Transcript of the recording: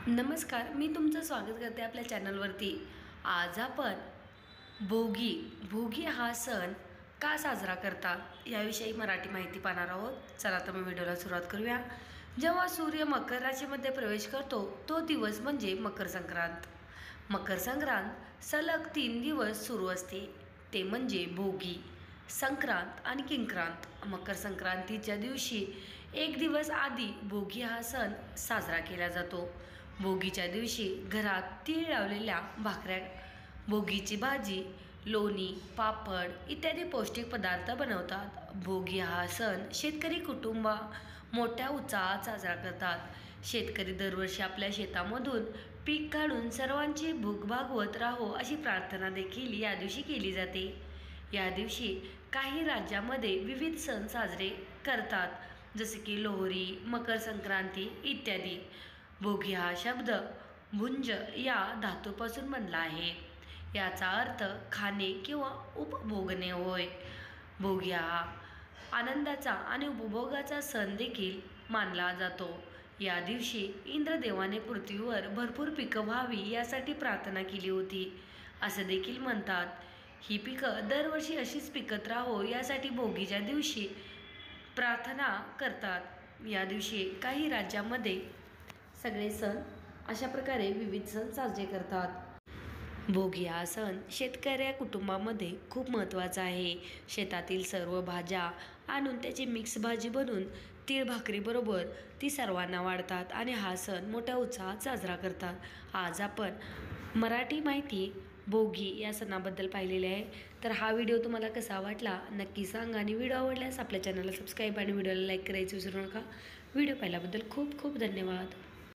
नमस्कार, मी तुमचं स्वागत करते आपल्या चॅनलवरती। आज आपण भोगी हा सण का साजरा करतात याविषयी मराठी माहिती पाहणार आहोत। चला तर मग व्हिडिओला सुरुवात करूया। जेव्हा सूर्य मकर राशीमध्ये प्रवेश करतो तो दिवस म्हणजे मकर संक्रांत। मकर संक्रांत सलग 3 दिवस सुरू असते, ते म्हणजे भोगी, संक्रांत आणि किंक्रांत। मकर संक्रांतीच्या दिवशी एक दिवस आधी भोगी हा सण साजरा केला जातो। भोगीच्या दिवशी घरात तीळ लावलेल्या भाकऱ्या, भोगीची भाजी, लोणी, पापड इत्यादी पौष्टिक पदार्थ बनवतात। भोगी हा सण शेतकरी कुटुंब मोठ्या उत्साहात साजरा करतात। शेतकरी दरवर्षी आपल्या शेतामधून पीक काढून सर्वांची भूक भागवत राहो अशी प्रार्थना देखील या दिवशी केली जाते। या दिवशी काही राज्यामध्ये विविध सण साजरे करतात, जसे की लोहरी, मकर संक्रांती इत्यादी। भोगी हा शब्द भुंज या धातूपासून बनला आहे। याचा अर्थ खाणे किंवा उपभोगणे होय। भोगी हा आनंदाचा आणि उपभोगाचा सण देखील मानला जातो। या दिवशी इंद्रदेवाने पृथ्वीवर भरपूर पिकं व्हावी यासाठी प्रार्थना केली होती, असे देखील म्हणतात। ही पिकं दरवर्षी अशीच पिकत राहो यासाठी भोगीच्या दिवशी प्रार्थना करतात। या दिवशी काही राज्यामध्ये सगळे सण अशा प्रकारे विविध सण साजरे करतात। भोगी हा सण शेतकऱ्या कुटुंबामध्ये खूप महत्त्वाचा आहे। शेतातील सर्व भाज्या आणून त्याची मिक्स भाजी बनवून तीळ भाकरीबरोबर ती सर्वांना वाढतात आणि हा सण मोठ्या उत्साहात साजरा करतात। आज आपण मराठी माहिती भोगी या सणाबद्दल पाहिलेले आहे। तर हा व्हिडिओ तुम्हाला कसा वाटला नक्की सांगा आणि व्हिडिओ आवडल्यास आपल्या चॅनलला सबस्क्राईब आणि व्हिडिओला लाईक करायचं विसरू नका। व्हिडिओ पाहिल्याबद्दल खूप खूप धन्यवाद।